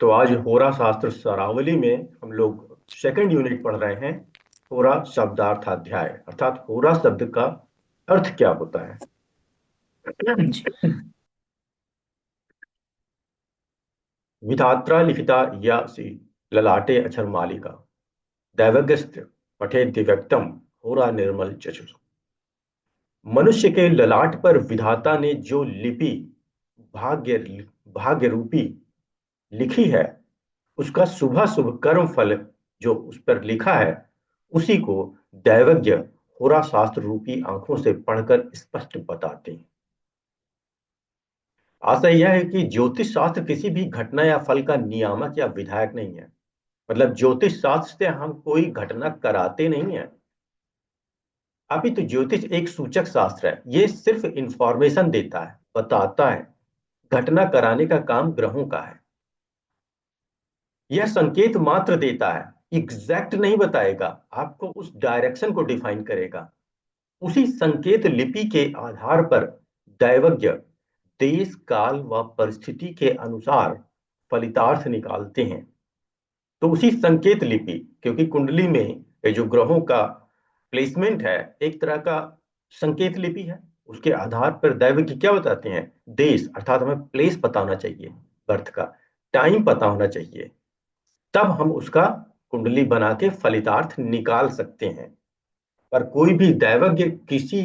तो आज होरा शास्त्र सारावली में हम लोग सेकंड यूनिट पढ़ रहे हैं। होरा शब्दार्थाध्याय अर्थात होरा शब्द का अर्थ क्या होता है। जी। विधात्रा लिखिता या सी ललाटे अक्षर मालिका दैवगस्त्य पठे दिव्यक्तम होरा निर्मल चक्षुष। मनुष्य के ललाट पर विधाता ने जो लिपि भाग्य भाग्य रूपी लिखी है, उसका शुभ शुभ कर्म फल जो उस पर लिखा है, उसी को दैवज्ञ होरा शास्त्र रूपी आंखों से पढ़कर स्पष्ट बताते हैं। आशय यह है कि ज्योतिष शास्त्र किसी भी घटना या फल का नियामक या विधायक नहीं है। मतलब ज्योतिष शास्त्र से हम कोई घटना कराते नहीं है। अभी तो ज्योतिष एक सूचक शास्त्र है, ये सिर्फ इंफॉर्मेशन देता है, बताता है। घटना कराने का काम ग्रहों का है। यह संकेत मात्र देता है, एग्जैक्ट नहीं बताएगा, आपको उस डायरेक्शन को डिफाइन करेगा। उसी संकेत लिपि के आधार पर दैवज्ञ देश काल व परिस्थिति के अनुसार फलितार्थ निकालते हैं। तो उसी संकेत लिपि, क्योंकि कुंडली में ये जो ग्रहों का प्लेसमेंट है, एक तरह का संकेत लिपि है। उसके आधार पर दैवज्ञ क्या बताते हैं, देश अर्थात हमें प्लेस पता होना चाहिए, बर्थ का टाइम पता होना चाहिए, तब हम उसका कुंडली बना के फलितार्थ निकाल सकते हैं। पर कोई भी दैवज्ञ किसी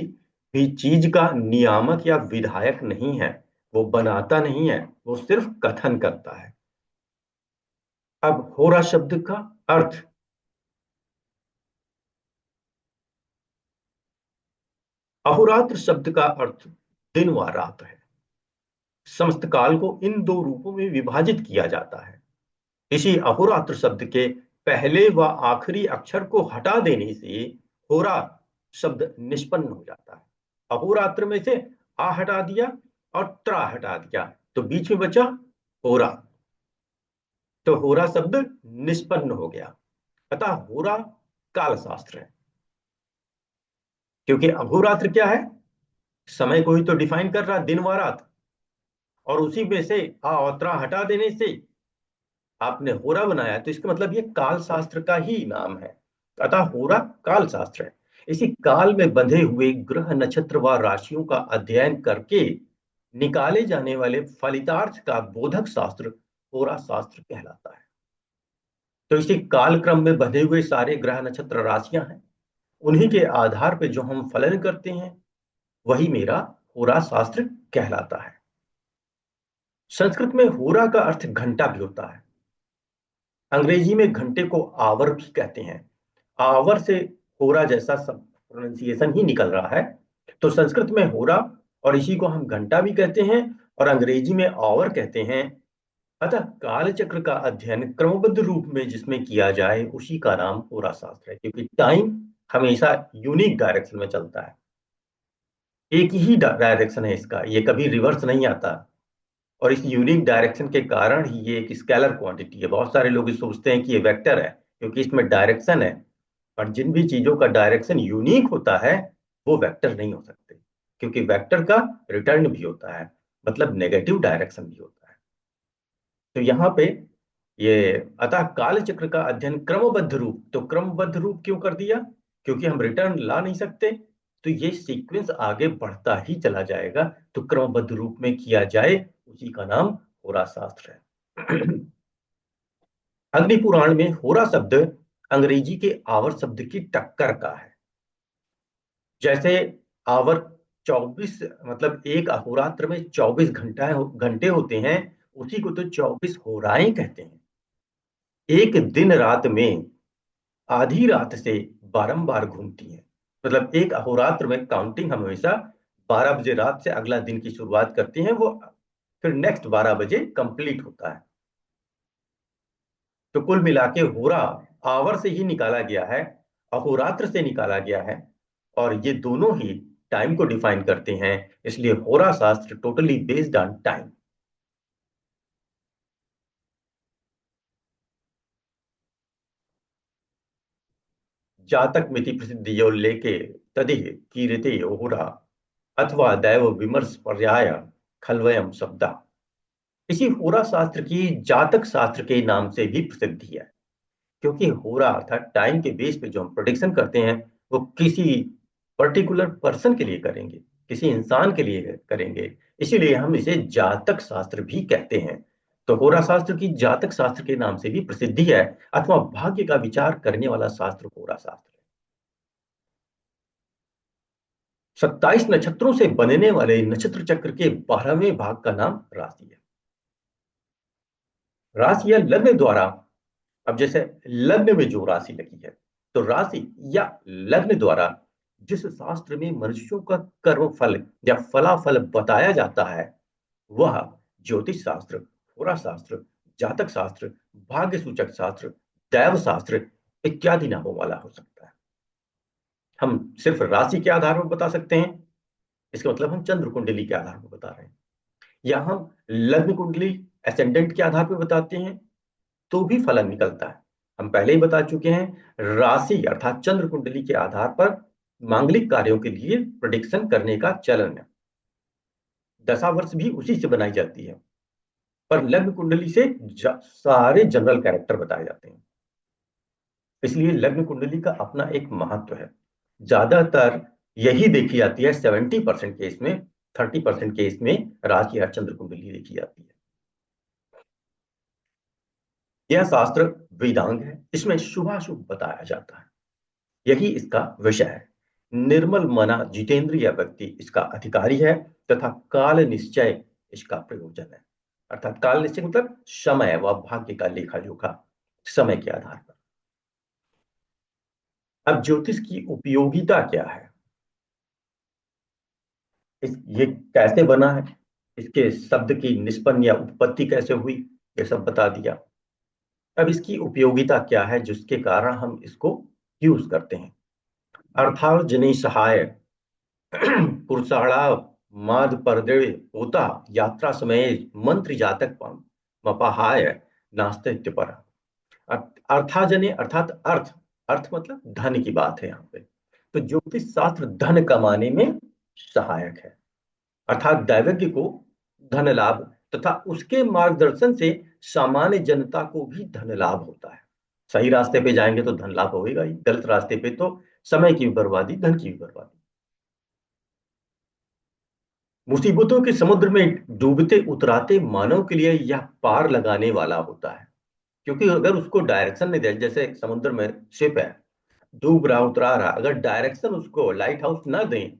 भी चीज का नियामक या विधायक नहीं है। वो बनाता नहीं है, वो सिर्फ कथन करता है। अब होरा शब्द का अर्थ। अहोरात्र शब्द का अर्थ दिन व रात है। समस्त काल को इन दो रूपों में विभाजित किया जाता है। इसी अहोरात्र शब्द के पहले व आखिरी अक्षर को हटा देने से होरा शब्द निष्पन्न हो जाता है। अहोरात्र में से आ हटा दिया और त्रा हटा दिया, तो बीच में बचा होरा। तो होरा शब्द निष्पन्न हो गया। अतः होरा काल शास्त्र है। क्योंकि अहोरात्र क्या है, समय को ही तो डिफाइन कर रहा, दिन व रात। और उसी में से आ और त्रा हटा देने से आपने होरा बनाया, तो इसका मतलब ये काल शास्त्र का ही नाम है। अतः होरा काल शास्त्र है। इसी काल में बंधे हुए ग्रह नक्षत्र व राशियों का अध्ययन करके निकाले जाने वाले फलितार्थ का बोधक शास्त्र होरा शास्त्र कहलाता है। तो इसी काल क्रम में बंधे हुए सारे ग्रह नक्षत्र राशियां हैं, उन्हीं के आधार पर जो हम फलन करते हैं, वही मेरा होरा शास्त्र कहलाता है। संस्कृत में होरा का अर्थ घंटा भी होता है। अंग्रेजी में घंटे को आवर भी कहते हैं। आवर से होरा जैसा सब प्रोनाउंसिएशन ही निकल रहा है। तो संस्कृत में होरा, और इसी को हम घंटा भी कहते हैं, और अंग्रेजी में आवर कहते हैं। अतः काल चक्र का अध्ययन क्रमबद्ध रूप में जिसमें किया जाए, उसी का नाम होरा शास्त्र है। क्योंकि टाइम हमेशा यूनिक डायरेक्शन में चलता है। एक ही डायरेक्शन है इसका, ये कभी रिवर्स नहीं आता। और इस यूनिक डायरेक्शन के कारण ही ये एक स्केलर क्वांटिटी है। बहुत सारे लोग सोचते हैं कि ये वेक्टर है, क्योंकि इसमें डायरेक्शन है। पर जिन भी चीजों का डायरेक्शन यूनिक होता है, वो वेक्टर नहीं हो सकते। क्योंकि वेक्टर का रिटर्न भी होता है, मतलब नेगेटिव डायरेक्शन भी होता है। तो यहाँ पे ये अतः काल चक्र का अध्ययन क्रमबद्ध रूप, तो क्रमबद्ध रूप क्यों कर दिया, क्योंकि हम रिटर्न ला नहीं सकते। तो ये सीक्वेंस आगे बढ़ता ही चला जाएगा। तो क्रमबद्ध रूप में किया जाए, उसी का नाम होरा शास्त्र है। अग्नि पुराण में होरा शब्द अंग्रेजी के आवर शब्द की टक्कर का है। जैसे आवर 24, मतलब एक अहोरात्र में 24 घंटे होते हैं, उसी को तो 24 होराएं कहते हैं। एक दिन रात में आधी रात से बारंबार घूमती है। मतलब एक अहोरात्र में काउंटिंग हम हमेशा 12 बजे रात से अगला दिन की शुरुआत करते हैं, वो फिर नेक्स्ट 12 बजे कंप्लीट होता है। तो कुल मिला के होरा आवर से ही निकाला गया है, अहोरात्र से निकाला गया है। और ये दोनों ही टाइम को डिफाइन करते हैं। इसलिए होरा शास्त्र टोटली बेस्ड ऑन टाइम। जातक मिति प्रसिद्ध यो लेके तदिह कीर्ति होरा अथवा दैव विमर्श पर्याय खलवयम शब्दा। इसी होरा शास्त्र की जातक शास्त्र के नाम से भी प्रसिद्धि है, क्योंकि होरा अर्थात टाइम के बेस पे जो हम प्रोडिक्शन करते हैं वो किसी पर्टिकुलर पर्सन के लिए करेंगे, किसी इंसान के लिए करेंगे। इसीलिए हम इसे जातक शास्त्र भी कहते हैं। तो होरा शास्त्र की जातक शास्त्र के नाम से भी प्रसिद्धि है, अथवा भाग्य का विचार करने वाला शास्त्र होरा शास्त्र है। 27 नक्षत्रों से बनने वाले नक्षत्र चक्र के 12वें भाग का नाम राशि है। राशि या लग्न द्वारा, अब जैसे लग्न में जो राशि लगी है, तो राशि या लग्न द्वारा जिस शास्त्र में मनुष्यों का कर्म फल या फलाफल बताया जाता है, वह ज्योतिष शास्त्र, होरा शास्त्र, जातक शास्त्र, भाग्य सूचक शास्त्र, दैव शास्त्र इत्यादि नामों वाला हो सकता है। हम सिर्फ राशि के आधार पर बता सकते हैं, इसका मतलब हम चंद्र कुंडली के आधार पर बता रहे हैं, या हम लग्न कुंडली एसेंडेंट के आधार पर बताते हैं तो भी फलन निकलता है। हम पहले ही बता चुके हैं, राशि अर्थात चंद्र कुंडली के आधार पर मांगलिक कार्यों के लिए प्रेडिक्शन करने का चलन है। दशा वर्ष भी उसी से बनाई जाती है, पर लग्न कुंडली से सारे जनरल कैरेक्टर बताए जाते हैं। इसलिए लग्न कुंडली का अपना एक महत्व है। ज्यादातर यही देखी जाती है, 70% केस में, 30% केस में राशि या चंद्र कुंडली देखी जाती है। यह शास्त्र वेदांग है, इसमें शुभाशुभ बताया जाता है, यही इसका विषय है। निर्मल मना जितेंद्रिय व्यक्ति इसका अधिकारी है, तथा काल निश्चय इसका प्रयोजन है। अर्थात काल निश्चय मतलब समय व भाग्य का लेखा जोखा समय के आधार पर। अब ज्योतिष की उपयोगिता क्या है, ये कैसे बना है, इसके शब्द की निष्पन्न या उत्पत्ति कैसे हुई, ये सब बता दिया। अब इसकी उपयोगिता क्या है जिसके कारण हम इसको यूज करते हैं। अर्थार्जनी सहाय पुरसाड़ा माद परदे होता यात्रा समय मंत्र जातक मपाहाय नास्तित्व पर। अर्थाजने अर्थात अर्थ, अर्थ मतलब धन की बात है यहाँ पे। तो ज्योतिष शास्त्र धन कमाने में सहायक है, अर्थात दैवज्ञ को धन लाभ तथा उसके मार्गदर्शन से सामान्य जनता को भी धन लाभ होता है। सही रास्ते पे जाएंगे तो धन लाभ होगा ही, गलत रास्ते पे तो समय की भी बर्बादी, धन की भी बर्बादी। मुसीबतों के समुद्र में डूबते उतराते मानव के लिए यह पार लगाने वाला होता है, क्योंकि अगर उसको डायरेक्शन नहीं दे, जैसे समुद्र में शिप है, डूब रहा उतरा रहा, अगर डायरेक्शन उसको लाइट हाउस ना दें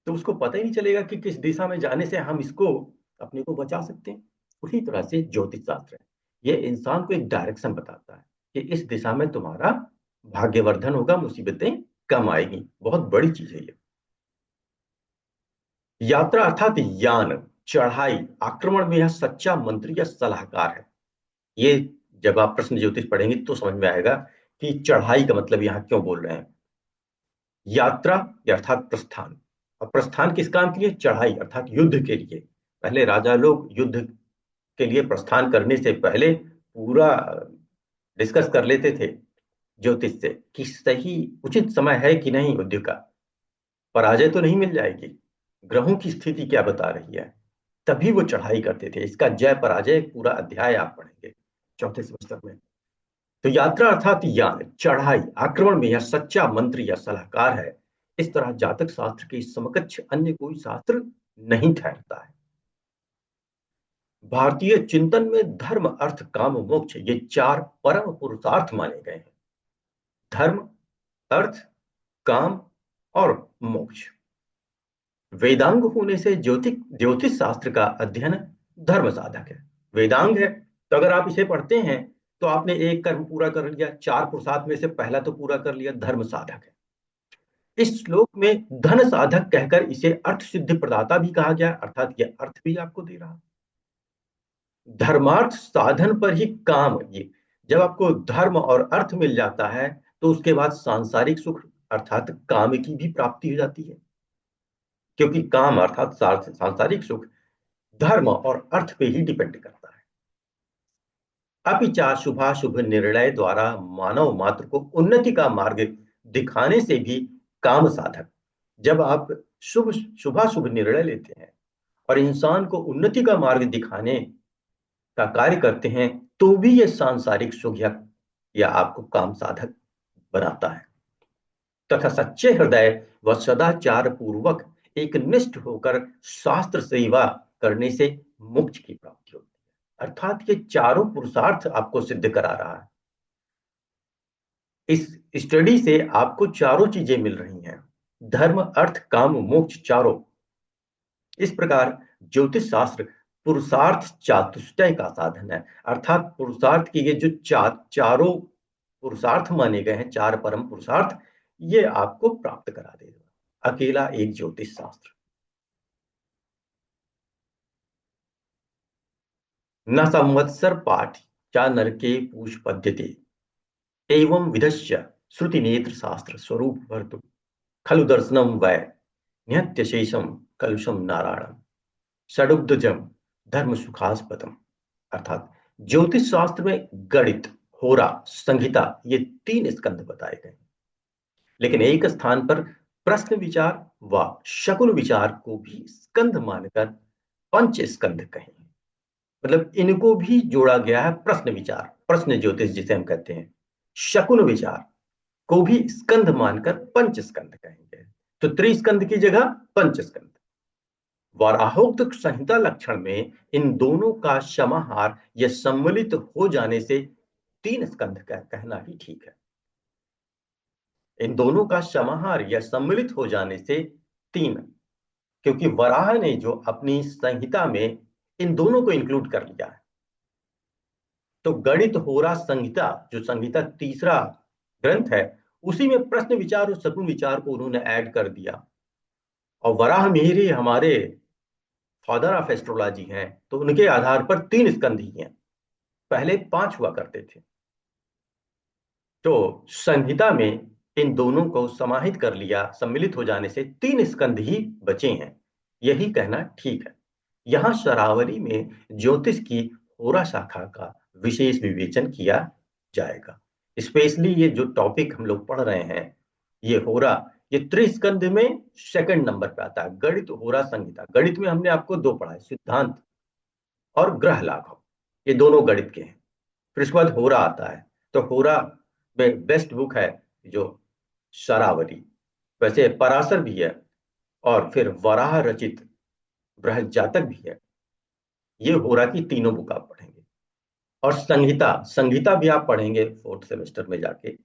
तो उसको पता ही नहीं चलेगा कि किस दिशा में जाने से हम इसको अपने को बचा सकते हैं। उसी तरह से ज्योतिष शास्त्र है, ये इंसान को एक डायरेक्शन बताता है कि इस दिशा में तुम्हारा भाग्यवर्धन होगा, मुसीबतें कम आएगी। बहुत बड़ी चीज है ये। यात्रा अर्थात यान, चढ़ाई, आक्रमण में यह सच्चा मंत्री या सलाहकार है। ये जब आप प्रश्न ज्योतिष पढ़ेंगे तो समझ में आएगा कि चढ़ाई का मतलब यहाँ क्यों बोल रहे हैं। यात्रा अर्थात प्रस्थान, और प्रस्थान किस काम के लिए, चढ़ाई अर्थात युद्ध के लिए। पहले राजा लोग युद्ध के लिए प्रस्थान करने से पहले पूरा डिस्कस कर लेते थे ज्योतिष से कि सही उचित समय है कि नहीं, युद्ध का पराजय तो नहीं मिल जाएगी, ग्रहों की स्थिति क्या बता रही है, तभी वो चढ़ाई करते थे। इसका जय पराजय पूरा अध्याय आप पढ़ेंगे चौथे सेमेस्टर में। तो यात्रा अर्थात यान, चढ़ाई, आक्रमण में यह सच्चा मंत्री या सलाहकार है। इस तरह जातक शास्त्र के समकक्ष अन्य कोई शास्त्र नहीं ठहरता है। भारतीय चिंतन में धर्म अर्थ काम मोक्ष ये चार परम पुरुषार्थ माने गए हैं। धर्म, अर्थ, काम और मोक्ष। वेदांग होने से ज्योतिष ज्योतिष शास्त्र का अध्ययन धर्म साधक है। वेदांग है तो अगर आप इसे पढ़ते हैं तो आपने एक कर्म पूरा कर लिया, चार पुरुषार्थ में से पहला तो पूरा कर लिया, धर्म साधक है। इस श्लोक में धन साधक कहकर इसे अर्थ सिद्धि प्रदाता भी कहा गया, अर्थात यह अर्थ भी आपको दे रहा। धर्मार्थ साधन पर ही काम, ये जब आपको धर्म और अर्थ मिल जाता है तो उसके बाद सांसारिक सुख अर्थात काम की भी प्राप्ति हो जाती है, क्योंकि काम अर्थात सांसारिक सुख धर्म और अर्थ पे ही डिपेंड करता है। अपिचा शुभाशुभ निर्णय द्वारा मानव मात्र को उन्नति का मार्ग दिखाने से भी काम साधक, जब आप शुभाशुभ निर्णय लेते हैं और इंसान को उन्नति का मार्ग दिखाने का कार्य करते हैं तो भी ये सांसारिक सुखक या आपको काम साधक बनाता है। तथा सच्चे हृदय व सदाचार पूर्वक एक निष्ठ होकर शास्त्र सेवा करने से मोक्ष की प्राप्ति होती है। अर्थात ये चारों पुरुषार्थ आपको सिद्ध करा रहा है। इस स्टडी से आपको चारों चीजें मिल रही हैं, धर्म अर्थ काम मोक्ष चारों। इस प्रकार ज्योतिष शास्त्र पुरुषार्थ चातुष्टय का साधन है। अर्थात पुरुषार्थ की ये जो चारों पुरुषार्थ माने गए हैं, चार परम पुरुषार्थ, ये आपको प्राप्त करा देगा अकेला एक ज्योतिष शास्त्र। न संवत्सर पाठ चा नरके पूष पद्यते एवं विधस्य श्रुति नेत्र शास्त्र स्वरूप वर्तु खलु दर्शनम वै निहत्य शेषम कलुषम नारायणम षडुब्धजम धर्म सुखास्पदम। अर्थात ज्योतिष शास्त्र में गणित, होरा, संहिता, ये तीन स्कंध बताए गए, लेकिन एक स्थान पर प्रश्न विचार व शकुन विचार को भी स्कंध मानकर पंच स्कंध कहे। मतलब इनको भी जोड़ा गया है, प्रश्न विचार, प्रश्न ज्योतिष जिसे हम कहते हैं, शकुन विचार को भी स्कंध मानकर पंच स्कंध कहेंगे। तो त्रिस्कंध की जगह पंच स्कंध। वराहोक्त संहिता लक्षण में इन दोनों का समाहार या सम्मिलित हो जाने से तीन स्कंध का कहना ही ठीक है। इन दोनों का समाहार या सम्मिलित हो जाने से तीन, क्योंकि वराह ने जो अपनी संहिता में इन दोनों को इंक्लूड कर लिया है। तो गणित होरा संहिता, जो संहिता तीसरा ग्रंथ है, उसी में प्रश्न विचार और शकुन विचार को उन्होंने ऐड कर दिया। और वराह मिहिर हमारे फादर ऑफ एस्ट्रोलॉजी हैं, तो उनके आधार पर तीन स्कंध ही हैं, पहले पांच हुआ करते थे। तो संहिता में इन दोनों को समाहित कर लिया, सम्मिलित हो जाने से तीन स्कंध ही बचे हैं, यही कहना ठीक है। यहां शरावली में ज्योतिष की होरा शाखा का विशेष विवेचन किया जाएगा। स्पेशली ये जो टॉपिक हम लोग पढ़ रहे हैं, ये होरा, ये त्रिस्कंध में सेकंड नंबर पे आता है, गणित होरा संहिता। गणित में हमने आपको दो पढ़ा है, सिद्धांत और ग्रह लाघव, ये दोनों गणित के हैं। फिर उसके बाद होरा आता है, तो होरा में बेस्ट बुक है जो शरावली, वैसे पराशर भी है, और फिर वराह रचित बृहद जातक भी है। ये होरा की तीनों बुक आप पढ़ेंगे। और संहिता, संहिता भी आप पढ़ेंगे फोर्थ सेमेस्टर में जाके।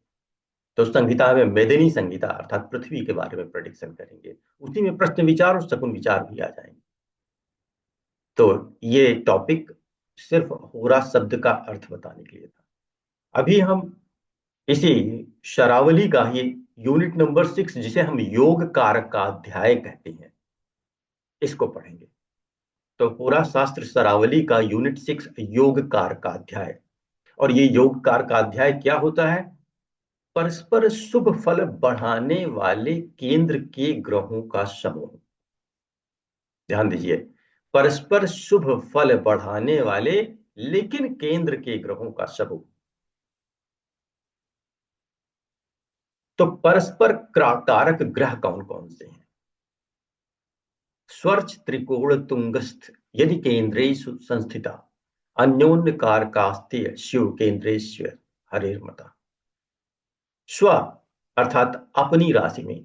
तो संहिता में मेदिनी संहिता अर्थात पृथ्वी के बारे में प्रेडिक्शन करेंगे, उसी में प्रश्न विचार और शकुन विचार भी आ जाएंगे। तो ये टॉपिक सिर्फ होरा शब्द का अर्थ बताने के लिए था। अभी हम इसी शरावली का ही यूनिट नंबर 6, जिसे हम योग कारक का अध्याय कहते हैं, इसको पढ़ेंगे। तो पूरा शास्त्र शरावली का यूनिट 6 योग कारक का अध्याय। और ये योग कारक का अध्याय क्या होता है? परस्पर शुभ फल बढ़ाने वाले केंद्र के ग्रहों का समूह। ध्यान दीजिए, परस्पर शुभ फल बढ़ाने वाले लेकिन केंद्र के ग्रहों का समूह। तो परस्पर कारक ग्रह कौन कौन से हैं? स्वर्च त्रिकोण तुंगस्थ यदि केंद्रे संस्थिता अन्योन्य कारकास्ते शिव केंद्रेश्वर हरिर्मता। स्व अर्थात अपनी राशि में,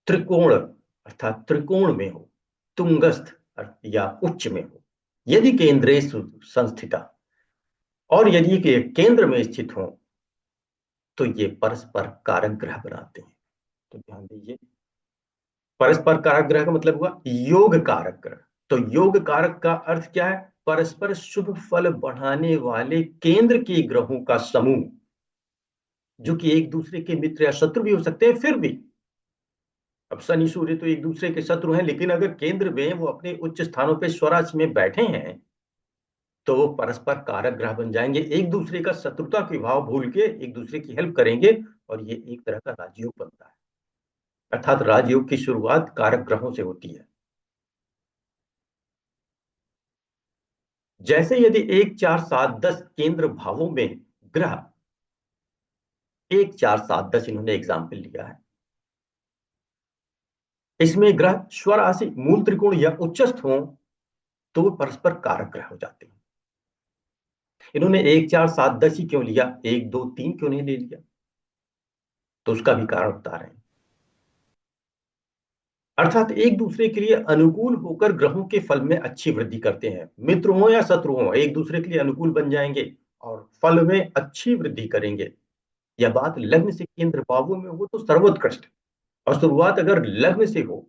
त्रिकोण अर्थात त्रिकोण में हो, तुंगस्थ या उच्च में हो, यदि केंद्रे संस्थिता, और यदि के केंद्र में स्थित हो, तो ये परस्पर कारक ग्रह बनाते हैं। तो ध्यान दीजिए, परस्पर कारक ग्रह का मतलब हुआ योग कारक ग्रह। तो योग कारक का अर्थ क्या है? परस्पर शुभ फल बढ़ाने वाले केंद्र के ग्रहों का समूह, जो कि एक दूसरे के मित्र या शत्रु भी हो सकते हैं। फिर भी अब शनि सूर्य तो एक दूसरे के शत्रु हैं, लेकिन अगर केंद्र में वो अपने उच्च स्थानों पे स्वराज में बैठे हैं, तो वो परस्पर कारक ग्रह बन जाएंगे। एक दूसरे का शत्रुता के भाव भूल के एक दूसरे की हेल्प करेंगे, और ये एक तरह का राजयोग बनता है। अर्थात राजयोग की शुरुआत कारक ग्रहों से होती है। जैसे यदि 1 4 7 10 केंद्र भावों में ग्रह, 1 4 7 10 इन्होंने एग्जाम्पल लिया है, इसमें ग्रह स्वराशि मूल त्रिकोण या उच्चस्थ हो, तो वो परस्पर कारक ग्रह हो जाते हैं। इन्होंने 1 4 7 10 ही क्यों लिया, 1 2 3 क्यों नहीं ले लिया? तो उसका भी कारण बता रहे हैं। अर्थात एक दूसरे के लिए अनुकूल होकर ग्रहों के फल में अच्छी वृद्धि करते हैं। मित्र हो या शत्रु हो, एक दूसरे के लिए अनुकूल बन जाएंगे और फल में अच्छी वृद्धि करेंगे। यह बात लग्न से केंद्र भावों में हो तो सर्वोत्कृष्ट, और शुरुआत अगर लग्न से हो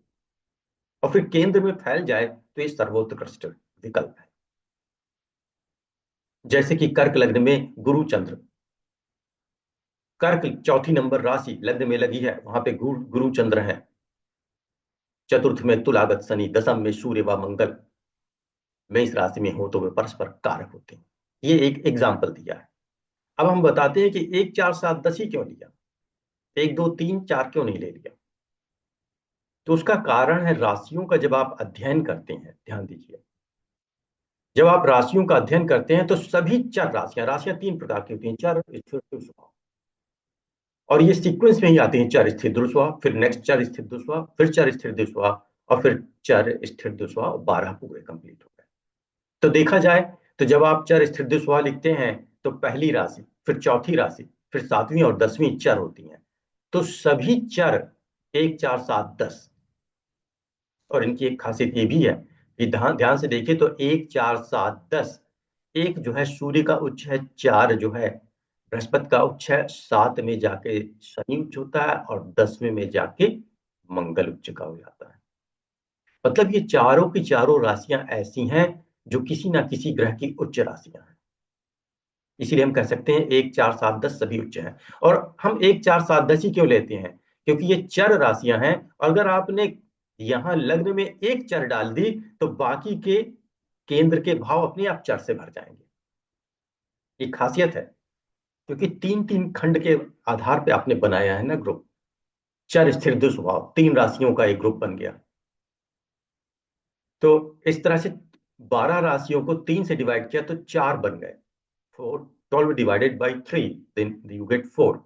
और फिर केंद्र में फैल जाए तो ये सर्वोत्कृष्ट विकल्प है। जैसे कि कर्क लग्न में गुरु चंद्र, कर्क चौथी नंबर राशि लग्न में लगी है, वहां पे गुरु चंद्र है। चतुर्थ में तुलागत शनि, दशम में सूर्य व मंगल मेष राशि में हो तो वे परस्पर कारक होते हैं। ये एक एग्जाम्पल दिया है। अब हम बताते हैं कि 1 4 7 10 ही क्यों लिया, 1 2 3 4 क्यों नहीं ले लिया? तो उसका कारण है राशियों का जब आप अध्ययन करते हैं, ध्यान दीजिए, जब आप राशियों का अध्ययन करते हैं तो सभी चर राशियां, राशियां 3 प्रकार की होती हैं, चर स्थिर स्वभाव, और ये सीक्वेंस में ही आते हैं, चर स्थिर दुर्स्वभाव, फिर नेक्स्ट चर स्थिर दुर्स्वभाव, फिर चर स्थिर दुर्स्वभाव, और फिर चर स्थिर दुर्स्वभाव, 12 पूरे कंप्लीट हो गए। तो देखा जाए तो जब आप चर स्थिर दुर्स्वभाव लिखते हैं तो पहली राशि, फिर चौथी राशि, फिर 7वीं और 10वीं चर होती हैं। तो सभी चर 1 4 7 10, और इनकी एक खासियत ये भी है कि ध्यान ध्यान से देखिए तो 1 4 7 10, एक जो है सूर्य का उच्च है, 4 जो है बृहस्पति का उच्च है, 7 में जाके शनि उच्च होता है, और 10वें में जाके मंगल उच्च का हो जाता है। मतलब ये चारों की चारों राशियां ऐसी हैं जो किसी ना किसी ग्रह की उच्च राशियां हैं। इसीलिए हम कह सकते हैं 1 4 7 10 सभी उच्च हैं। और हम 1 4 7 10 ही क्यों लेते हैं? क्योंकि ये चर राशियां हैं, और अगर आपने यहां लग्न में एक चर डाल दी तो बाकी के केंद्र के भाव अपने आप चर से भर जाएंगे। ये खासियत है, क्योंकि 3 3 खंड के आधार पे आपने बनाया है ना ग्रुप। चर स्थिर दुस्वभाव 3 राशियों का एक ग्रुप बन गया। तो इस तरह से 12 राशियों को 3 से डिवाइड किया तो 4 बन गए। 4 12 divided by 3, then you get 4।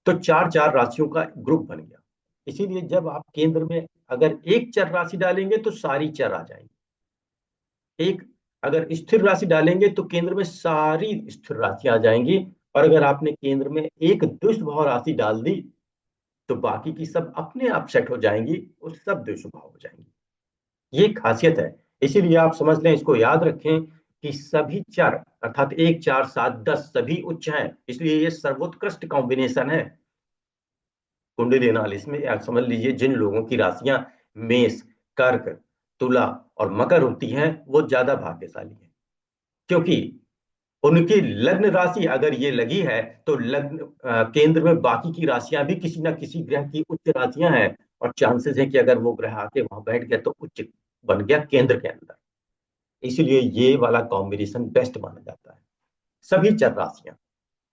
तो 4 4 राशियों का ग्रुप बन गया। इसीलिए जब आप केंद्र में अगर एक चर राशि डालेंगे तो सारी चर आ जाएंगी, एक अगर स्थिर राशि डालेंगे तो केंद्र में सारी स्थिर राशि आ जाएंगी, और अगर आपने केंद्र में एक दुष्प्रभाव राशि डाल दी तो बाकी की सब अपने आप सेट हो जाएंगी और सब दुष्प्रभाव हो जाएंगी। ये खासियत है। इसीलिए आप समझ लें, इसको याद रखें कि सभी चर अर्थात 1 4 7 10 सभी उच्च हैं, इसलिए ये सर्वोत्कृष्ट कॉम्बिनेशन है कुंडली एनालिसिस में। आप समझ लीजिए जिन लोगों की राशियां मेष, कर्क, तुला और मकर होती हैं वो ज्यादा भाग्यशाली हैं, क्योंकि उनकी लग्न राशि अगर ये लगी है तो लग्न केंद्र में बाकी की राशियां भी किसी ना किसी ग्रह की उच्च राशियां हैं, और चांसेस है कि अगर वो ग्रह आके वहां बैठ गया तो उच्च बन गया केंद्र के अंदर। इसलिए ये वाला कॉम्बिनेशन बेस्ट माना जाता है, सभी चर राशियां,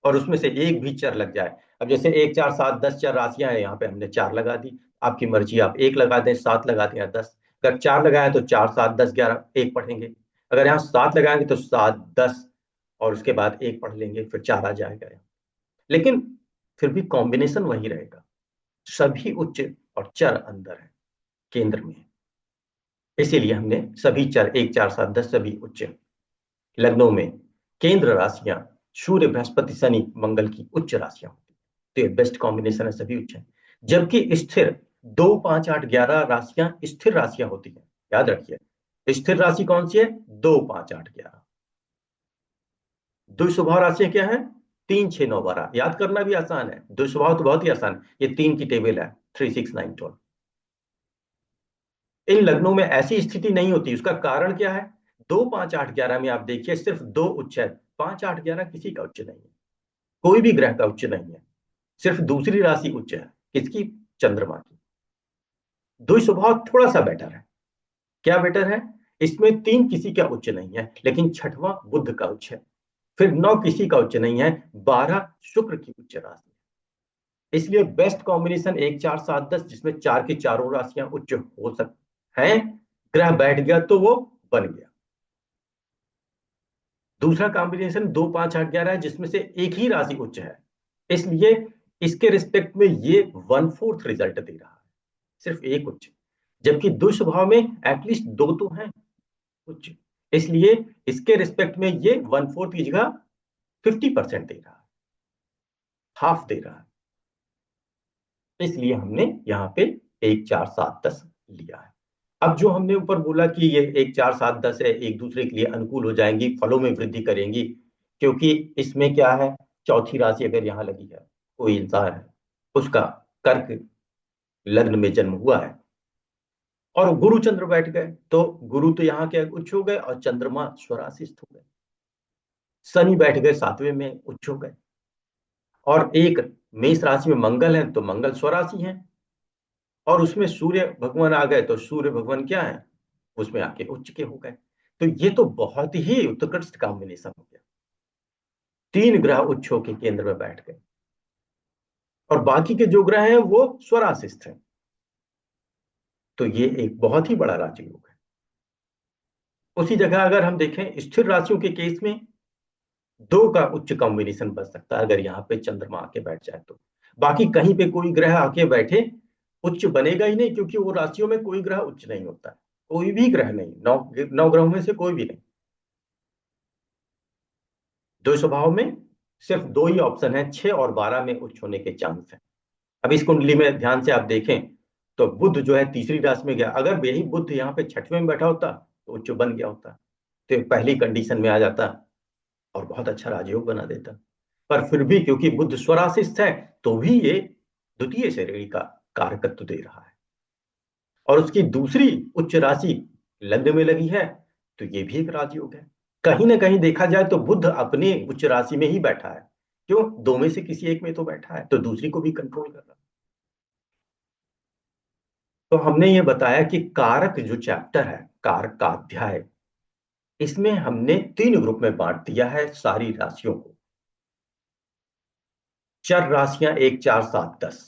और उसमें से एक भी चर लग जाए। अब जैसे 1 4 7 10 चर राशियां हैं, यहाँ पे हमने 4 लगा दी, आपकी मर्जी, आप एक लगा दें, 7 लगा दें या 10। अगर 4 लगाया तो 4 7 10 11 एक पढ़ेंगे, अगर यहाँ 7 लगाएंगे तो 7 10, और उसके बाद एक पढ़ लेंगे, फिर 4 आ जाएगा यहाँ। लेकिन फिर भी कॉम्बिनेशन वही रहेगा, सभी उच्च और चर अंदर है, केंद्र में है। इसीलिए हमने सभी चर 1 4 7 10 सभी उच्च लग्नों में केंद्र राशियां सूर्य बृहस्पति शनि मंगल की उच्च राशियां होती हैं, तो ये बेस्ट कॉम्बिनेशन है, सभी उच्च है। जबकि स्थिर 2 5 8 11 राशियां स्थिर राशियां होती हैं, याद रखिए स्थिर राशि कौन सी है, 2 5 8 11। दुस्वभाव राशियां क्या है, 3 6 9 12, याद करना भी आसान है, दुस्वभाव तो बहुत ही आसान है, ये 3 की टेबल है, 3 6 9 12। इन लग्नों में ऐसी स्थिति नहीं होती, उसका कारण क्या है, 2 5 8 11 में आप देखिए सिर्फ 2 उच्च है, 5 8 11 किसी का उच्च नहीं है, कोई भी ग्रह का उच्च नहीं है, सिर्फ दूसरी राशि उच्च है, किसकी, चंद्रमा की। द्विस्वभाव थोड़ा सा बेटर है, क्या बेटर है, इसमें 3 किसी का उच्च नहीं है, लेकिन छठवां बुध का उच्च है, फिर 9 किसी का उच्च नहीं है, 12 शुक्र की उच्च राशि है। इसलिए बेस्ट कॉम्बिनेशन 1 4 7 10, जिसमें चार की चारों राशियां उच्च हो सकते हैं, ग्रह बैठ गया तो वो बन गया। दूसरा कॉम्बिनेशन 2 5 8 11 है, जिसमें से एक ही राशि उच्च है, इसलिए इसके रिस्पेक्ट में ये 1/4 रिजल्ट दे रहा है, सिर्फ एक उच्च। जबकि दुष्प्रभाव में एटलीस्ट 2 तो हैं उच्च, इसलिए इसके रिस्पेक्ट में ये 1/4 की जगह 50% दे रहा है, हाफ दे रहा है। इसलिए हमने यहाँ पे 1 4 7 10 लिया है। अब जो हमने ऊपर बोला कि ये 1 4 7 10 है, एक दूसरे के लिए अनुकूल हो जाएंगी, फलों में वृद्धि करेंगी, क्योंकि इसमें क्या है, चौथी राशि अगर यहाँ लगी है, कोई इंसान है, उसका कर्क लग्न में जन्म हुआ है और गुरु चंद्र बैठ गए, तो गुरु तो यहाँ के उच्च हो गए और चंद्रमा स्वराशिस्थ हो गए। शनि बैठ गए 7वें में, उच्च हो गए। और एक मेष राशि में मंगल है, तो मंगल स्वराशि है, और उसमें सूर्य भगवान आ गए, तो सूर्य भगवान क्या है, उसमें आके उच्च के हो गए। तो ये तो बहुत ही उत्कृष्ट कॉम्बिनेशन हो गया, 3 ग्रह उच्च के केंद्र में बैठ गए और बाकी के जो ग्रह हैं वो स्वराशिस्थ हैं। तो ये एक बहुत ही बड़ा राजयोग है। उसी जगह अगर हम देखें स्थिर राशियों के केस में 2 का उच्च कॉम्बिनेशन बन सकता है, अगर यहाँ पे चंद्रमा आके बैठ जाए तो। बाकी कहीं पे कोई ग्रह आके बैठे, उच्च बनेगा ही नहीं, क्योंकि वो राशियों में कोई ग्रह उच्च नहीं होता है, कोई भी ग्रह नहीं, 9 ग्रहों में से कोई भी नहीं। दो स्वभाव में सिर्फ 2 ही ऑप्शन है, 6 और 12 में उच्च होने के चांस है। अब इस कुंडली में ध्यान से आप देखें तो बुध जो है तीसरी राशि में गया, अगर यही बुध यहाँ पे 6वें में बैठा होता तो उच्च बन गया होता, तो पहली कंडीशन में आ जाता और बहुत अच्छा राजयोग बना देता। पर फिर भी क्योंकि बुध स्वराशिस्थ है, तो भी ये द्वितीय श्रेणी का कारकत्व दे रहा है, और उसकी दूसरी उच्च राशि लग्न में लगी है, तो ये भी एक राजयोग है। कहीं ना कहीं देखा जाए तो बुध अपने उच्च राशि में ही बैठा है, क्यों, 2 में से किसी एक में तो बैठा है, तो दूसरी को भी कंट्रोल कर रहा है। तो हमने ये बताया कि कारक जो चैप्टर है, कारक का अध्याय, इसमें हमने 3 ग्रुप में बांट दिया है सारी राशियों को। चर राशियां 1 4 7 10,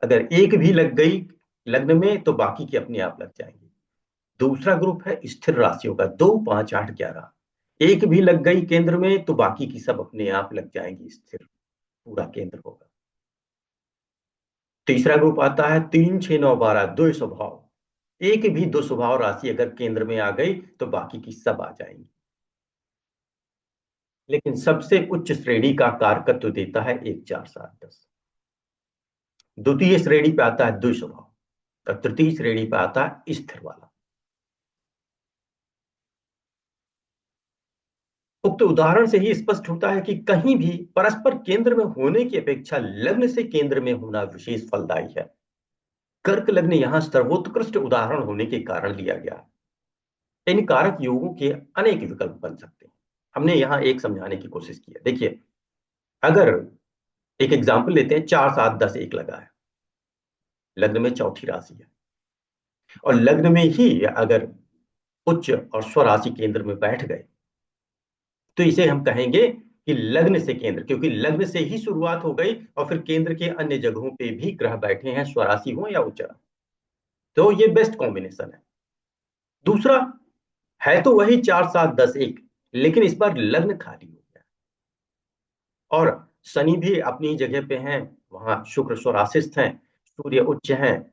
अगर एक भी लग गई लग्न में तो बाकी की अपने आप लग जाएंगी। दूसरा ग्रुप है स्थिर राशियों का, 2 5 8 11, एक भी लग गई केंद्र में तो बाकी की सब अपने आप लग जाएंगी, स्थिर पूरा केंद्र होगा। तीसरा ग्रुप आता है 3 6 9 12, दो स्वभाव, एक भी दो स्वभाव राशि अगर केंद्र में आ गई तो बाकी की सब आ जाएंगी। लेकिन सबसे उच्च श्रेणी का कारकत्व देता है 1 4 7 10। द्वितीय श्रेणी पे आता है द्वि स्वभाव और तृतीय श्रेणी पे आता है स्थिर वाला। उक्त उदाहरण से ही स्पष्ट होता है कि कहीं भी परस्पर केंद्र में होने की अपेक्षा लग्न से केंद्र में होना विशेष फलदायी है। कर्क लग्न यहां सर्वोत्कृष्ट उदाहरण होने के कारण लिया गया। इन कारक योगों के अनेक विकल्प बन सकते हैं, हमने यहां एक समझाने की कोशिश की है। देखिए, अगर एक एग्जाम्पल लेते हैं, 4 7 10 एक लगा है, लग्न में चौथी राशि है, और लग्न में ही अगर उच्च और स्वराशि केंद्र में बैठ गए, तो इसे हम कहेंगे कि लग्न से केंद्र, क्योंकि लग्न से ही शुरुआत हो गई और फिर केंद्र के अन्य जगहों पे भी ग्रह बैठे हैं, स्वराशि हो या उच्च, तो ये बेस्ट कॉम्बिनेशन है। दूसरा है तो वही 4 7 10 1, लेकिन इस बार लग्न खाली हो गया और शनि भी अपनी जगह पे हैं, वहां शुक्र स्वराशिस्थ हैं, सूर्य उच्च हैं,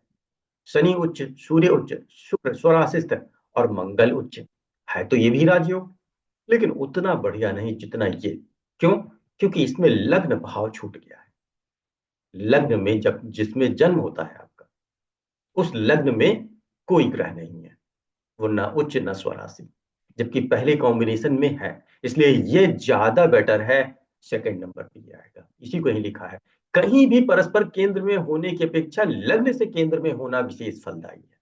शनि उच्च, सूर्य उच्च, शुक्र स्वराशिस्थ और मंगल उच्च है, तो ये भी राजयोग, लेकिन उतना बढ़िया नहीं जितना ये। क्यों? क्योंकि इसमें लग्न भाव छूट गया है। लग्न में जब जिसमें जन्म होता है आपका, उस लग्न में कोई ग्रह नहीं है, वो ना उच्च ना स्वराशि, जबकि पहले कॉम्बिनेशन में है, इसलिए ये ज्यादा बेटर है। सेकंड नंबर पे ये आएगा, इसी को ही लिखा है, कहीं भी परस्पर केंद्र में होने की अपेक्षा लग्न से केंद्र में होना विशेष फलदायी है।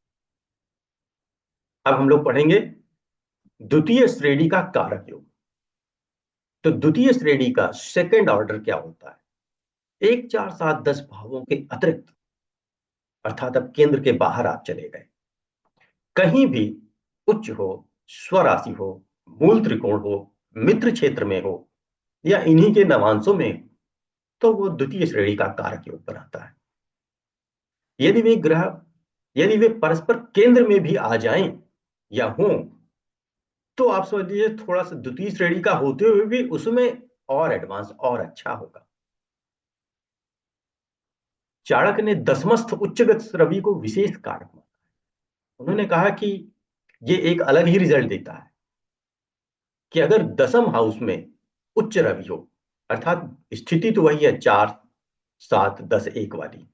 अब हम लोग पढ़ेंगे द्वितीय श्रेणी का कारक योग। तो द्वितीय श्रेणी का सेकंड ऑर्डर क्या होता है, 1 4 7 10 भावों के अतिरिक्त, अर्थात अब केंद्र के बाहर आप चले गए, कहीं भी उच्च हो, स्वराशि हो, मूल त्रिकोण हो, मित्र क्षेत्र में हो या इन्हीं के नवांशों में, तो वो द्वितीय श्रेणी का कारक योग बनाता है। यदि वे ग्रह, यदि वे परस्पर केंद्र में भी आ जाएं या हों, तो आप समझ लीजिए थोड़ा सा द्वितीय श्रेणी का होते हुए भी उसमें और एडवांस और अच्छा होगा। चाणक्य ने दसमस्थ उच्चगत रवि को विशेष कारक माना। उन्होंने कहा कि ये एक अलग ही रिजल्ट देता है कि अगर दसम हाउस में उच्च रवि हो, अर्थात स्थिति तो वही है 4 7 10 1 वाली,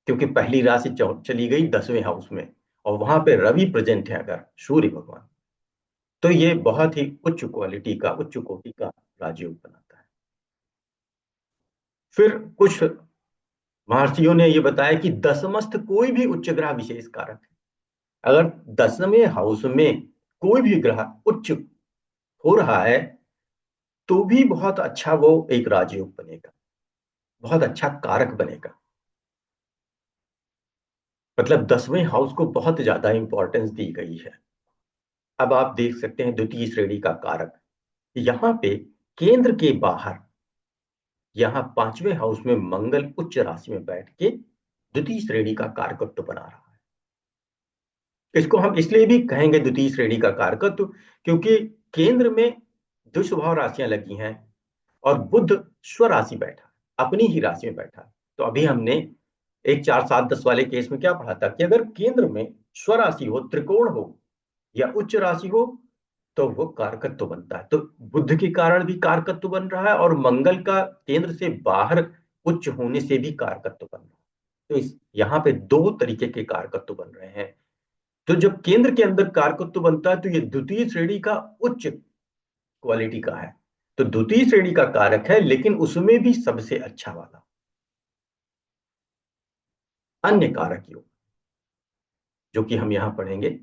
क्योंकि पहली राशि चली गई 10वें हाउस में, और वहां पे रवि प्रेजेंट है अगर, सूर्य भगवान, तो ये बहुत ही उच्च क्वालिटी का, उच्च कोटि का राजयोग बनाता है। फिर कुछ महर्षियों ने ये बताया कि दसमस्थ कोई भी उच्च ग्रह विशेष कारक है। अगर 10वें हाउस में कोई भी ग्रह उच्च हो रहा है तो भी बहुत अच्छा वो एक राजयोग बनेगा, बहुत अच्छा कारक बनेगा। मतलब 10वें हाउस को बहुत ज्यादा इंपॉर्टेंस दी गई है। अब आप देख सकते हैं द्वितीय श्रेणी का कारक, यहाँ पे केंद्र के बाहर, यहाँ 5वें हाउस में मंगल उच्च राशि में बैठ के द्वितीय श्रेणी का कारकत्व बना रहा है। इसको हम इसलिए भी कहेंगे द्वितीय श्रेणी का कारकत्व, क्योंकि केंद्र में दुष्भाव राशियां लगी हैं और बुध स्वराशि बैठा, अपनी ही राशि में बैठा। तो अभी हमने 1 4 7 10 वाले केस में क्या पढ़ा था कि अगर केंद्र में स्वराशि हो, त्रिकोण हो या उच्च राशि हो, तो वो कारकत्व बनता है। तो बुद्ध के कारण भी कारकत्व बन रहा है, और मंगल का केंद्र से बाहर उच्च होने से भी कारकत्व बन रहा है। तो इस यहाँ पे दो तरीके के कारकत्व बन रहे हैं। तो जब केंद्र के अंदर कारकत्व बनता है तो ये द्वितीय श्रेणी का उच्च क्वालिटी का है। तो द्वितीय श्रेणी का कारक है, लेकिन उसमें भी सबसे अच्छा वाला। अन्य कारक योग जो कि हम यहां पढ़ेंगे,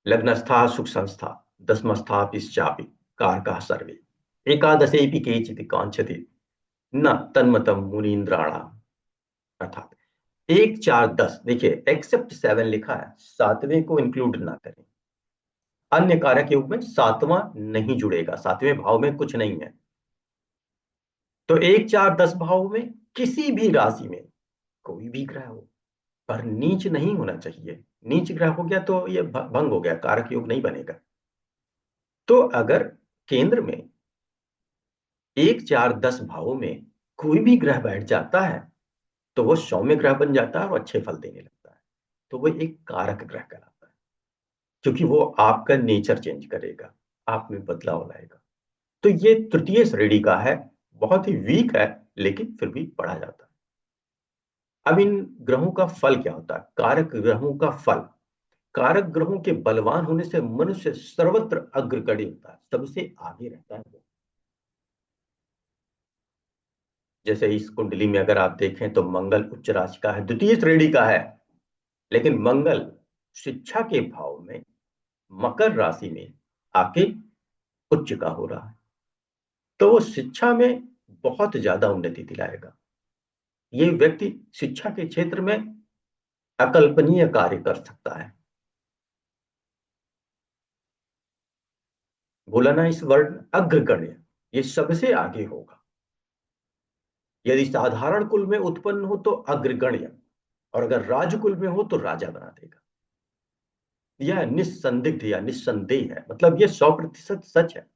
लग्नस्था सुख संस्था, दसमस्था पिश्चापि कारका सर्वे, एकादशेपि केचित् कांक्षति न तन्मतम मुनीन्द्राणाम। अर्थात 1 4 10, देखिए एक्सेप्ट 7 लिखा है, सातवें को इंक्लूड ना करें। अन्य कारक योग में सातवां नहीं जुड़ेगा, सातवें भाव में कुछ नहीं है। तो 1 4 10 भाव में किसी भी राशि में कोई भी ग्रह हो, पर नीच नहीं होना चाहिए। नीच ग्रह हो गया तो ये भंग हो गया, कारक योग नहीं बनेगा। तो अगर केंद्र में 1 4 10 भावों में कोई भी ग्रह बैठ जाता है तो वो सौम्य ग्रह बन जाता है और अच्छे फल देने लगता है। तो वो एक कारक ग्रह कहलाता है, क्योंकि वो आपका नेचर चेंज करेगा, आप में बदलाव लाएगा। तो ये तृतीय श्रेणी का है, बहुत ही वीक है, लेकिन फिर भी पढ़ा जाता है। अब इन ग्रहों का फल क्या होता है, कारक ग्रहों का फल। कारक ग्रहों के बलवान होने से मनुष्य सर्वत्र अग्रगण्य होता है, सबसे आगे रहता है वो। जैसे इस कुंडली में अगर आप देखें तो मंगल उच्च राशि का है, द्वितीय श्रेणी का है, लेकिन मंगल शिक्षा के भाव में मकर राशि में आके उच्च का हो रहा है, तो वो शिक्षा में बहुत ज्यादा उन्नति दिलाएगा। ये व्यक्ति शिक्षा के क्षेत्र में अकल्पनीय कार्य कर सकता है। बोला ना इस वर्ड अग्रगण्य, ये सबसे आगे होगा। यदि साधारण कुल में उत्पन्न हो तो अग्रगण्य, और अगर राजकुल में हो तो राजा बना देगा। यह निस्संदिग्ध या निस्संदेह है, मतलब यह 100% सच है।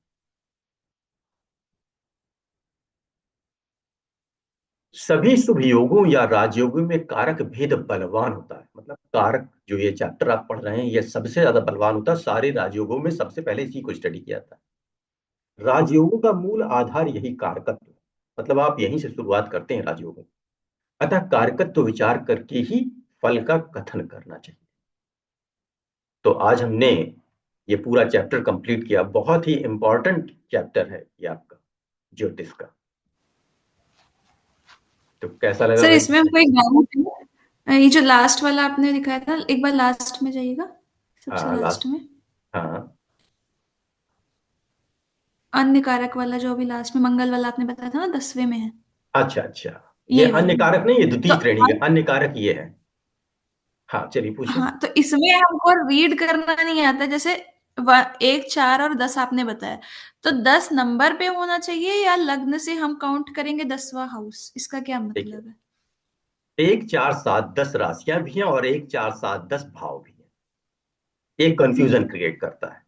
सभी शुभ योगों या राजयोगों में कारक भेद बलवान होता है। मतलब कारक जो ये चैप्टर आप पढ़ रहे हैं ये सबसे ज्यादा बलवान होता है। सारे राजयोगों में सबसे पहले इसी को स्टडी किया था। राजयोगों का मूल आधार यही कारकत्व, मतलब आप यहीं से शुरुआत करते हैं राजयोगों। अतः कारकत्व विचार करके ही फल का कथन करना चाहिए। तो आज हमने ये पूरा चैप्टर कंप्लीट किया। बहुत ही इंपॉर्टेंट चैप्टर है ये आपका, ज्योतिष का। तो कैसा लगा सर भाई? इसमें हमको एक डाउट है, ये जो लास्ट वाला आपने दिखाया था, एक बार लास्ट में जाइएगा, सबसे हाँ लास्ट लास्ट। में। हाँ। अन्य कारक वाला जो अभी लास्ट में मंगल वाला आपने बताया था ना, 10वें में है अच्छा अच्छा, ये ये अन्य वाला। कारक नहीं, ये तो द्वितीय श्रेणी का अन्य कारक ये है। हाँ चलिए पूछिए। हाँ, तो इसमें हमको रीड करना नहीं आता, जैसे 1 4 और 10 आपने बताया, तो 10 नंबर पे होना चाहिए या लग्न से हम काउंट करेंगे 10वां हाउस, इसका क्या देखिए, मतलब है? 1 4 7 10 राशियां भी हैं और 1 4 7 10 भाव भी हैं। एक कंफ्यूजन हम्म। क्रिएट करता है।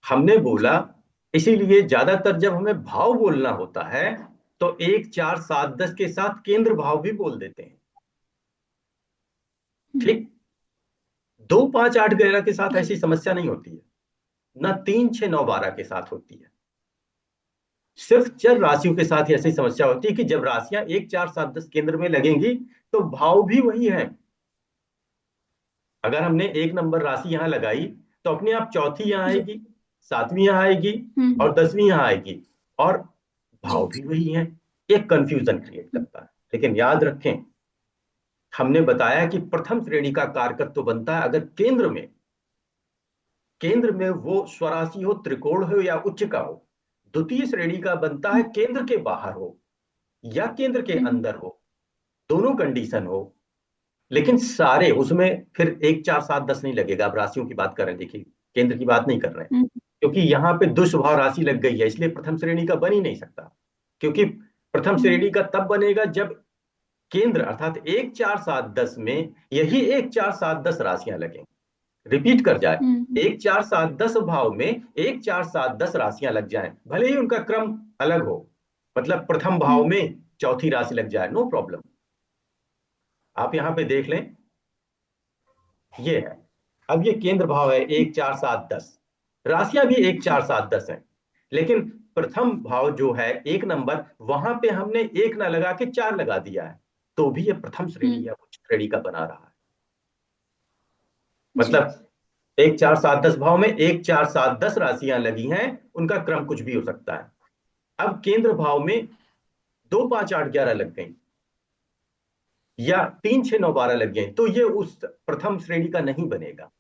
हमने बोला, हाँ। इसीलिए ज्यादातर जब हमें भाव बोलना होता है तो 1 4 7 10 के साथ केंद्र भाव भी बोल देते हैं। हम्म। ठीक। 2 5 8 11 के साथ जी। ऐसी समस्या नहीं होती है, ना 3 6 9 12 के साथ होती है। सिर्फ चर राशियों के साथ ही ऐसी समस्या होती है कि जब राशियां 1 4 7 10 केंद्र में लगेंगी तो भाव भी वही है। अगर हमने 1 नंबर राशि यहां लगाई तो अपने आप चौथी यहां जी। आएगी, सातवीं यहां आएगी हम्म। और 10वीं यहां आएगी, और भाव जी। भी वही है। एक कंफ्यूजन क्रिएट हम्म। करता है। लेकिन याद रखें, हमने बताया कि प्रथम श्रेणी का कारकत्व बनता है अगर केंद्र में वो स्वराशि हो, त्रिकोण हो या उच्च का हो। द्वितीय श्रेणी का बनता है केंद्र के बाहर हो या केंद्र के हम्म। अंदर हो, दोनों कंडीशन हो। लेकिन सारे उसमें फिर 1 4 7 10 नहीं लगेगा। अब राशियों की बात कर रहे हैं, देखिए केंद्र की बात नहीं कर रहे हैं, हम्म। क्योंकि यहाँ पे दुष्भाव राशि लग गई है, इसलिए प्रथम श्रेणी का बन ही नहीं सकता। क्योंकि प्रथम हम्म। श्रेणी का तब बनेगा जब केंद्र अर्थात 1 4 7 10 में यही 1 4 7 10 राशियां लगें। रिपीट कर जाए, हम्म। 1 4 7 10 भाव में 1 4 7 10 राशियां लग जाएं, भले ही उनका क्रम अलग हो। मतलब प्रथम भाव हम्म। में चौथी राशि लग जाए, नो प्रॉब्लम। आप यहां पे देख लें, ये है। अब ये केंद्र भाव है 1 4 7 10, राशियां भी 1 4 जी। 7 10 है। लेकिन प्रथम भाव जो है 1 नंबर, वहां पे हमने एक ना लगा के 4 लगा दिया है, तो भी ये प्रथम श्रेणी हम्म। या उच्च श्रेणी का बना रहा है। जी। मतलब 1 4 7 10 भाव में 1 4 7 10 राशियां लगी हैं, उनका क्रम कुछ भी हो सकता है। अब केंद्र भाव में 2 5 8 11 लग गई या 3 6 9 12 लग गए, तो ये उस प्रथम श्रेणी का नहीं बनेगा।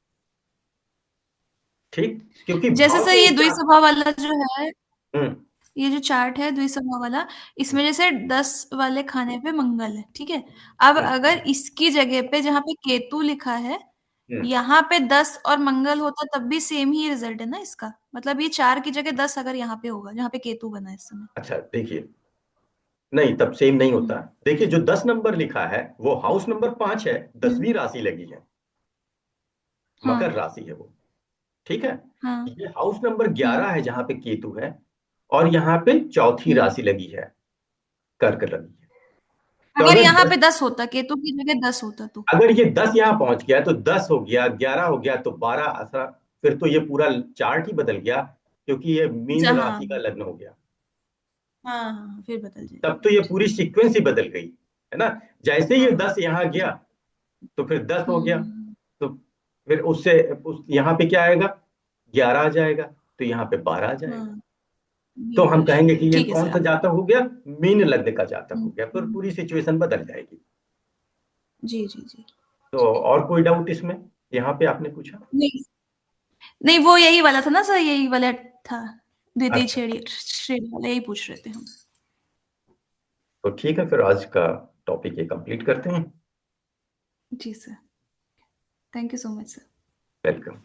ठीक, क्योंकि जैसे भाव सर तो ये एक चार। द्विसभा वाला जो है, हम्म। ये जो चार्ट है द्विसभा वाला, इसमें हम्म। जैसे 10 वाले खाने पे मंगल है, ठीक है। अब हम्म। अगर इसकी जगह पे जहाँ पे केतु लिखा है, हम्म। यहाँ पे 10 और मंगल होता तब भी सेम ही रिजल्ट है ना इसका। मतलब ये 4 की जगह 10 अगर यहाँ पे होगा जहाँ पे केतु बना है इस समय। अच्छा देखिए, नहीं तब सेम नहीं होता हम्म। है। देखिए जो 10 नंबर लिखा है वो हाउस नंबर 5 है, हम्म। 10वीं राशि लगी है, मकर हाँ। राशि है वो। ठीक है। हाँ। ये हाउस नंबर हम्म। 11 है जहां पे केतु है, और यहाँ पे चौथी हम्म। राशि लगी है, कर्क लगी है। तो अगर अगर यहाँ पे 10, 10 होता, केतु की जगह 10 होता तो। अगर ये 10 यहाँ पहुंच गया तो 10 हो गया, 11 हो गया तो 12 असरा, फिर तो ये पूरा चार्ट ही बदल गया, क्योंकि ये मीन जहाँ। राशि का लग्न हो गया। हाँ हाँ हाँ, फिर बदल तब जाएगा। तो ये पूरी ठीक है। सीक्वेंस ही बदल गई, है ना। जैसे ही ये हाँ। 10 यहाँ गया जी। तो फिर 10 हो गया, हम्म। तो फिर उससे यहाँ पे क्या आएगा, 11 आ जाएगा, तो यहाँ पे 12 आ हाँ। जाएगा। तो मीन हम राशि कहेंगे है, कि ये ठीक है कौन सर सा आप। जातक हो गया, मीन लग्न का जातक हो गया, फिर हम्म। पूरी सिचुएशन बदल जाएगी। जी जी जी। तो और कोई डाउट इसमें, यहाँ पे आपने पूछा। नहीं, नहीं वो यही वाला था ना सर, यही वाला था। द्वितीय अच्छा, श्रेणी श्रेणी वाला यही पूछ रहे थे हम। तो ठीक है, फिर आज का टॉपिक ये कंप्लीट करते हैं। जी sir. Thank you so much sir. Welcome.